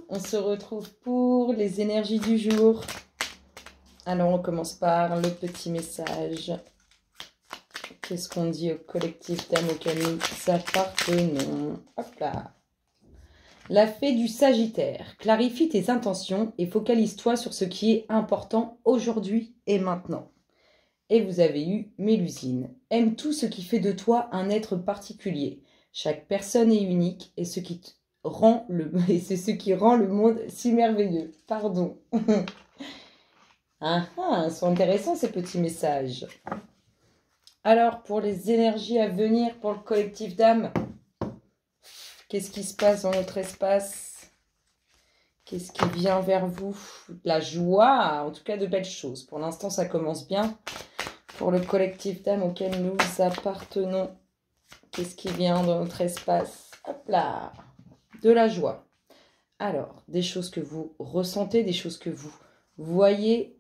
on se retrouve pour les énergies du jour. Alors, on commence par le petit message. Qu'est-ce qu'on dit au collectif d'âmes auquel nous appartenons? Hop là. La fée du Sagittaire. Clarifie tes intentions et focalise-toi sur ce qui est important aujourd'hui et maintenant. Et vous avez eu Mélusine. Aime tout ce qui fait de toi un être particulier. Chaque personne est unique et c'est ce qui rend le monde si merveilleux. Pardon. Sont intéressants ces petits messages. Alors, pour les énergies à venir, pour le collectif d'âmes, qu'est-ce qui se passe dans notre espace? Qu'est-ce qui vient vers vous? De la joie, en tout cas de belles choses. Pour l'instant, ça commence bien. Pour le collectif d'âmes auquel nous appartenons, qu'est-ce qui vient dans notre espace? Hop là, de la joie. Alors, des choses que vous ressentez, des choses que vous voyez.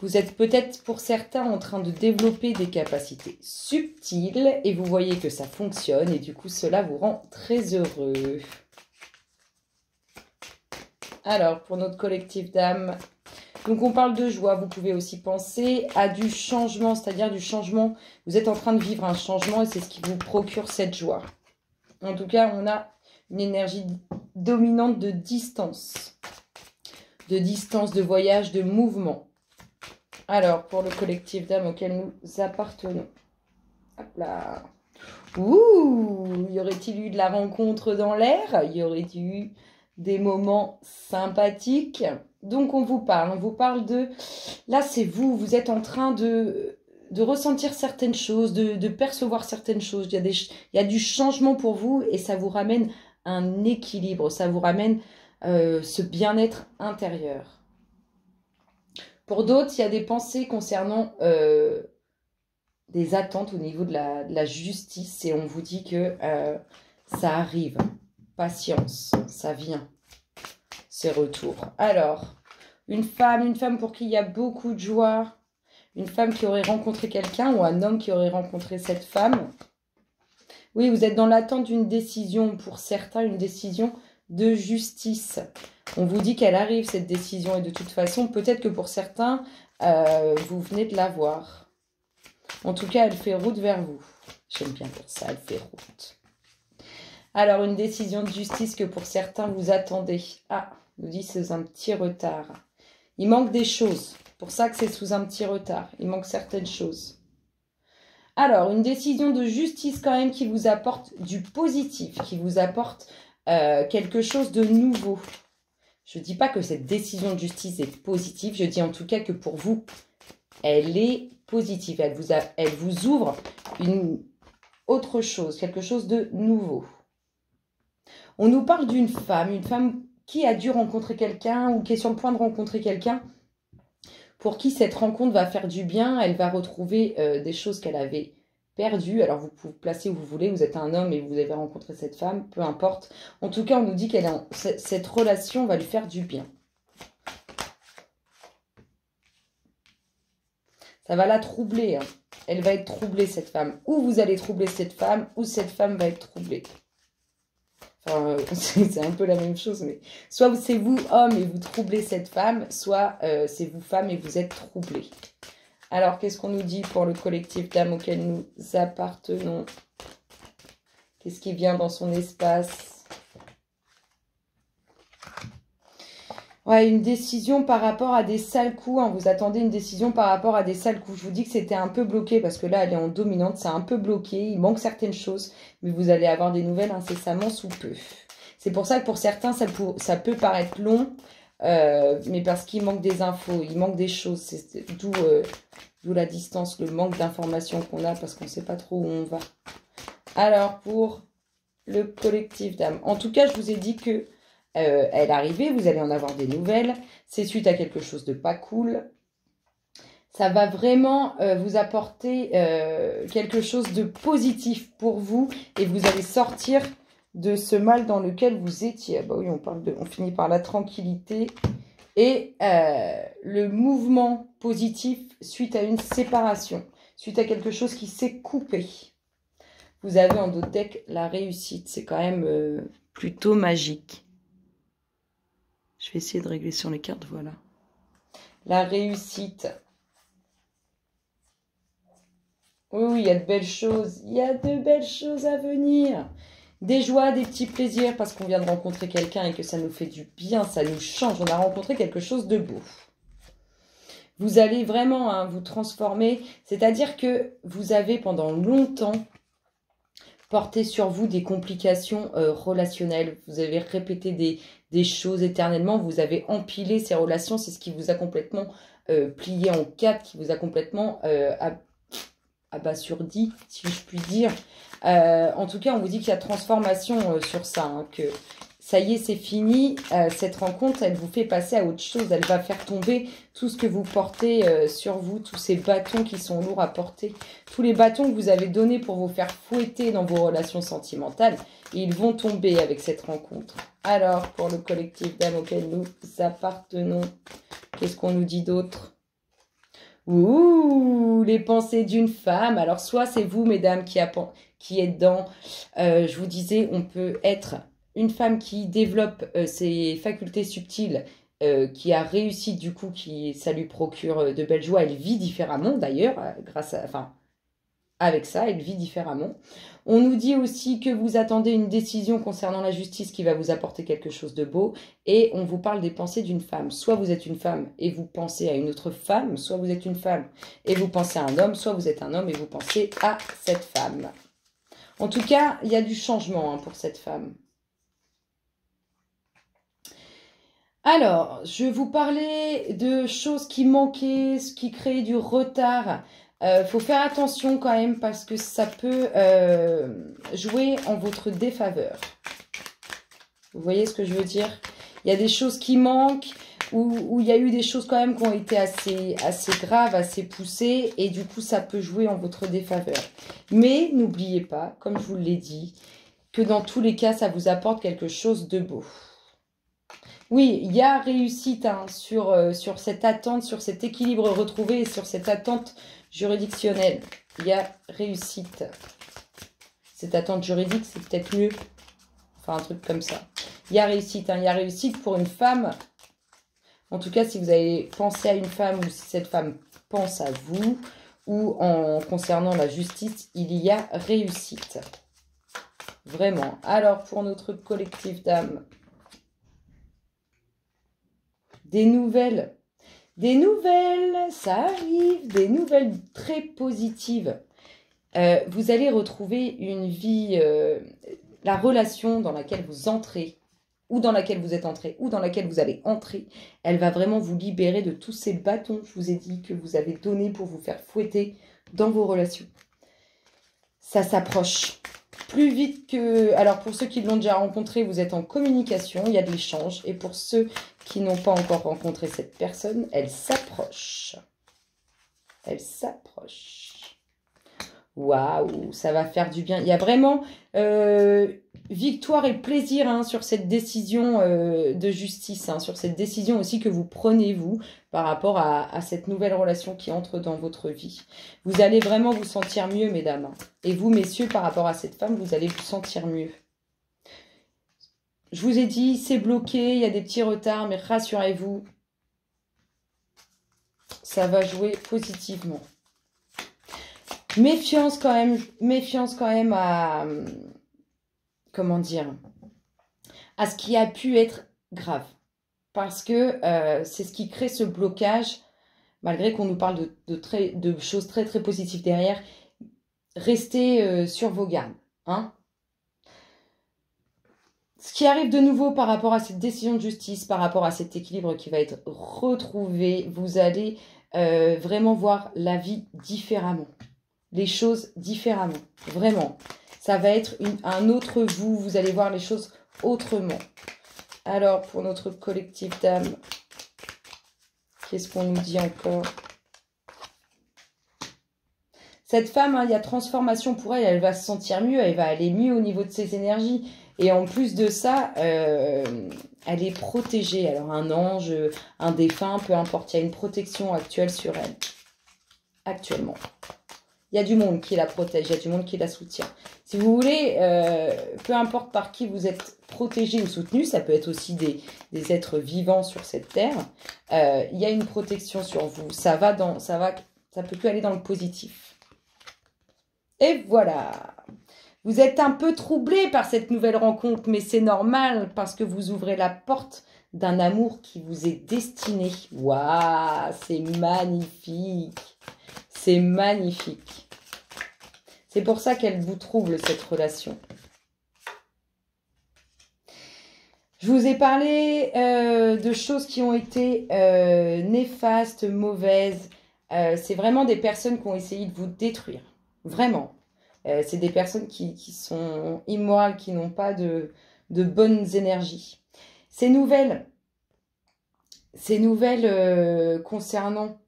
Vous êtes peut-être pour certains en train de développer des capacités subtiles et vous voyez que ça fonctionne et du coup cela vous rend très heureux. Alors, pour notre collectif d'âmes, donc on parle de joie, vous pouvez aussi penser à du changement, c'est-à-dire du changement. Vous êtes en train de vivre un changement et c'est ce qui vous procure cette joie. En tout cas, on a une énergie dominante de distance, de voyage, de mouvement. Alors, pour le collectif d'âmes auquel nous appartenons. Hop là. Ouh, y aurait-il eu de la rencontre dans l'air? Y aurait-il eu des moments sympathiques? Donc, on vous parle de... Là, c'est vous, vous êtes en train de ressentir certaines choses, de percevoir certaines choses. Il y a du changement pour vous et ça vous ramène un équilibre, ça vous ramène ce bien-être intérieur. Pour d'autres, il y a des pensées concernant des attentes au niveau de la justice et on vous dit que ça arrive. Patience, ça vient. Ces retours. Alors, une femme pour qui il y a beaucoup de joie, une femme qui aurait rencontré quelqu'un ou un homme qui aurait rencontré cette femme. Oui, vous êtes dans l'attente d'une décision, pour certains, une décision de justice. On vous dit qu'elle arrive, cette décision, et de toute façon, peut-être que pour certains, vous venez de la voir. En tout cas, elle fait route vers vous. J'aime bien dire ça, elle fait route. Alors, une décision de justice que pour certains, vous attendez. Ah, nous dit c'est un petit retard. Il manque des choses. Pour ça que c'est sous un petit retard. Il manque certaines choses. Alors, une décision de justice quand même qui vous apporte du positif, qui vous apporte quelque chose de nouveau. Je ne dis pas que cette décision de justice est positive, je dis en tout cas que pour vous, elle est positive. Elle vous ouvre une autre chose, quelque chose de nouveau. On nous parle d'une femme, une femme qui a dû rencontrer quelqu'un ou qui est sur le point de rencontrer quelqu'un pour qui cette rencontre va faire du bien. Elle va retrouver des choses qu'elle avait perdues. Alors, vous pouvez vous placer où vous voulez. Vous êtes un homme et vous avez rencontré cette femme, peu importe. En tout cas, on nous dit que cette relation va lui faire du bien. Ça va la troubler. Hein. Elle va être troublée, cette femme. Ou vous allez troubler cette femme, ou cette femme va être troublée. Enfin, c'est un peu la même chose, mais soit c'est vous, homme, et vous troublez cette femme, soit c'est vous, femme, et vous êtes troublé. Alors, qu'est-ce qu'on nous dit pour le collectif d'âmes auquel nous appartenons? Qu'est-ce qui vient dans son espace? Ouais, une décision par rapport à des sales coups. Hein. Vous attendez une décision par rapport à des sales coups. Je vous dis que c'était un peu bloqué parce que là, elle est en dominante. C'est un peu bloqué. Il manque certaines choses. Mais vous allez avoir des nouvelles incessamment sous peu. C'est pour ça que pour certains, ça peut paraître long. Mais parce qu'il manque des infos. Il manque des choses. C'est d'où la distance, le manque d'informations qu'on a parce qu'on ne sait pas trop où on va. Alors, pour le collectif d'âmes. En tout cas, je vous ai dit que elle est arrivée, vous allez en avoir des nouvelles. C'est suite à quelque chose de pas cool. Ça va vraiment vous apporter quelque chose de positif pour vous. Et vous allez sortir de ce mal dans lequel vous étiez. Ah bah oui, on finit par la tranquillité. Et le mouvement positif suite à une séparation. Suite à quelque chose qui s'est coupé. Vous avez en d'autres decks la réussite. C'est quand même plutôt magique. Je vais essayer de régler sur les cartes, voilà. La réussite. Oui, il y a de belles choses. Il y a de belles choses à venir. Des joies, des petits plaisirs, parce qu'on vient de rencontrer quelqu'un et que ça nous fait du bien, ça nous change. On a rencontré quelque chose de beau. Vous allez vraiment vous transformer. C'est-à-dire que vous avez pendant longtemps porté sur vous des complications relationnelles. Vous avez répété des choses éternellement. Vous avez empilé ces relations. C'est ce qui vous a complètement plié en quatre, qui vous a complètement abasourdi, si je puis dire. En tout cas, on vous dit qu'il y a transformation sur ça, hein, que ça y est, c'est fini. Cette rencontre, elle vous fait passer à autre chose. Elle va faire tomber tout ce que vous portez sur vous, tous ces bâtons qui sont lourds à porter, tous les bâtons que vous avez donnés pour vous faire fouetter dans vos relations sentimentales, ils vont tomber avec cette rencontre. Alors, pour le collectif d'âmes auquel nous appartenons, qu'est-ce qu'on nous dit d'autre? Ouh, les pensées d'une femme. Alors, soit c'est vous, mesdames, qui êtes dans, je vous disais, on peut être une femme qui développe ses facultés subtiles, qui a réussi, du coup, ça lui procure de belles joies. Elle vit différemment, d'ailleurs, avec ça, elle vit différemment. On nous dit aussi que vous attendez une décision concernant la justice qui va vous apporter quelque chose de beau. Et on vous parle des pensées d'une femme. Soit vous êtes une femme et vous pensez à une autre femme. Soit vous êtes une femme et vous pensez à un homme. Soit vous êtes un homme et vous pensez à cette femme. En tout cas, il y a du changement pour cette femme. Alors, je vais vous parler de choses qui manquaient, ce qui créait du retard. Faut faire attention quand même parce que ça peut jouer en votre défaveur. Vous voyez ce que je veux dire? Il y a des choses qui manquent ou il y a eu des choses quand même qui ont été assez graves, assez poussées et du coup ça peut jouer en votre défaveur. Mais n'oubliez pas, comme je vous l'ai dit, que dans tous les cas ça vous apporte quelque chose de beau. Oui, il y a réussite sur cette attente, sur cet équilibre retrouvé et sur cette attente juridictionnelle. Il y a réussite. Cette attente juridique, c'est peut-être mieux. Enfin, un truc comme ça. Il y a réussite. Il y a réussite pour une femme. En tout cas, si vous avez pensé à une femme ou si cette femme pense à vous ou en concernant la justice, il y a réussite. Vraiment. Alors, pour notre collectif d'âmes, des nouvelles, ça arrive, des nouvelles très positives. Vous allez retrouver une vie, la relation dans laquelle vous entrez, ou dans laquelle vous êtes entré, ou dans laquelle vous allez entrer, elle va vraiment vous libérer de tous ces bâtons, je vous ai dit, que vous avez donnés pour vous faire fouetter dans vos relations. Ça s'approche. Plus vite que... Alors, pour ceux qui l'ont déjà rencontré, vous êtes en communication, il y a de l'échange. Et pour ceux qui n'ont pas encore rencontré cette personne, elle s'approche. Elle s'approche. Waouh, ça va faire du bien. Il y a vraiment victoire et plaisir sur cette décision de justice, sur cette décision aussi que vous prenez, vous, par rapport à cette nouvelle relation qui entre dans votre vie. Vous allez vraiment vous sentir mieux, mesdames. Et vous, messieurs, par rapport à cette femme, vous allez vous sentir mieux. Je vous ai dit, c'est bloqué, il y a des petits retards, mais rassurez-vous, ça va jouer positivement. Méfiance quand même à, comment dire, à ce qui a pu être grave. Parce que c'est ce qui crée ce blocage, malgré qu'on nous parle de choses très très positives derrière. Restez sur vos gardes. Ce qui arrive de nouveau par rapport à cette décision de justice, par rapport à cet équilibre qui va être retrouvé, vous allez vraiment voir la vie différemment. Les choses différemment. Vraiment. Ça va être un autre vous. Vous allez voir les choses autrement. Alors, pour notre collectif d'âmes, qu'est-ce qu'on nous dit encore? Cette femme, il y a transformation pour elle. Elle va se sentir mieux. Elle va aller mieux au niveau de ses énergies. Et en plus de ça, elle est protégée. Alors, un ange, un défunt, peu importe. Il y a une protection actuelle sur elle. Actuellement. il y a du monde qui la protège, il y a du monde qui la soutient. Si vous voulez, peu importe par qui vous êtes protégé ou soutenu, ça peut être aussi des êtres vivants sur cette terre, il y a une protection sur vous. Ça peut que aller dans le positif. Et voilà. Vous êtes un peu troublé par cette nouvelle rencontre, mais c'est normal parce que vous ouvrez la porte d'un amour qui vous est destiné. Waouh, c'est magnifique. C'est magnifique. C'est pour ça qu'elle vous trouble, cette relation. Je vous ai parlé de choses qui ont été néfastes, mauvaises. C'est vraiment des personnes qui ont essayé de vous détruire. Vraiment. C'est des personnes qui sont immorales, qui n'ont pas de bonnes énergies. Ces nouvelles concernant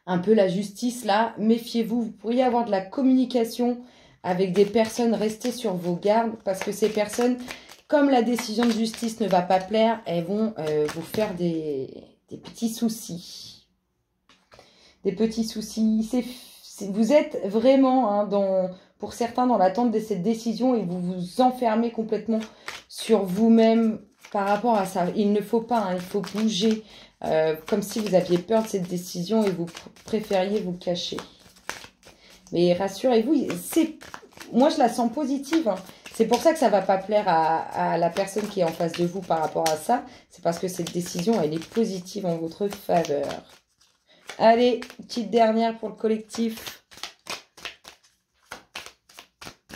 un peu la justice, là, méfiez-vous. Vous pourriez avoir de la communication avec des personnes. Restez sur vos gardes parce que ces personnes, comme la décision de justice ne va pas plaire, elles vont vous faire des petits soucis. Des petits soucis. Vous êtes vraiment, hein, pour certains, dans l'attente de cette décision et vous vous enfermez complètement sur vous-même par rapport à ça. Il ne faut pas, hein, il faut bouger. Comme si vous aviez peur de cette décision et vous préfériez vous cacher. Mais rassurez-vous, moi je la sens positive. Hein. C'est pour ça que ça ne va pas plaire à la personne qui est en face de vous par rapport à ça. C'est parce que cette décision, elle est positive en votre faveur. Allez, petite dernière pour le collectif.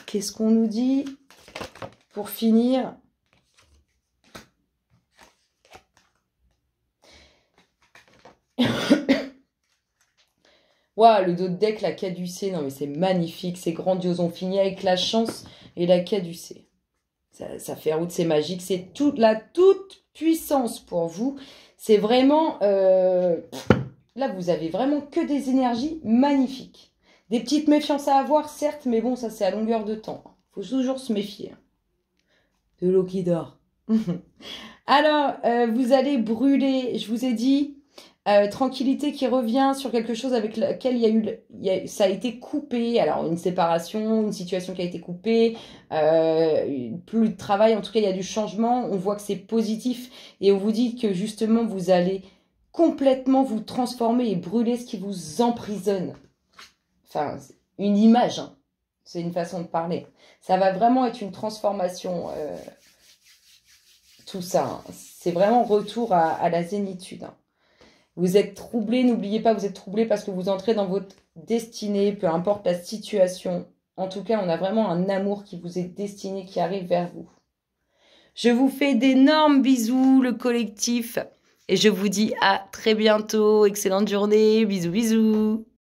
Qu'est-ce qu'on nous dit pour finir ? Waouh, le dos de deck, la caducée. Non, mais c'est magnifique, c'est grandiose. On finit avec la chance et la caducée. Ça fait route, c'est magique. C'est la toute puissance pour vous. C'est vraiment... là, vous avez vraiment que des énergies magnifiques. Des petites méfiances à avoir, certes, mais bon, ça, c'est à longueur de temps. Il faut toujours se méfier. De l'eau qui dort. Alors, vous allez brûler, je vous ai dit... tranquillité qui revient sur quelque chose avec lequel ça a été coupé. Alors, une séparation, une situation qui a été coupée, plus de travail. En tout cas, il y a du changement. On voit que c'est positif. Et on vous dit que justement, vous allez complètement vous transformer et brûler ce qui vous emprisonne. Enfin, une image. Hein. C'est une façon de parler. Ça va vraiment être une transformation. Tout ça. Hein. C'est vraiment retour à la zénitude. Hein. Vous êtes troublé, n'oubliez pas, vous êtes troublé parce que vous entrez dans votre destinée, peu importe la situation. En tout cas, on a vraiment un amour qui vous est destiné, qui arrive vers vous. Je vous fais d'énormes bisous, le collectif. Et je vous dis à très bientôt. Excellente journée. Bisous, bisous.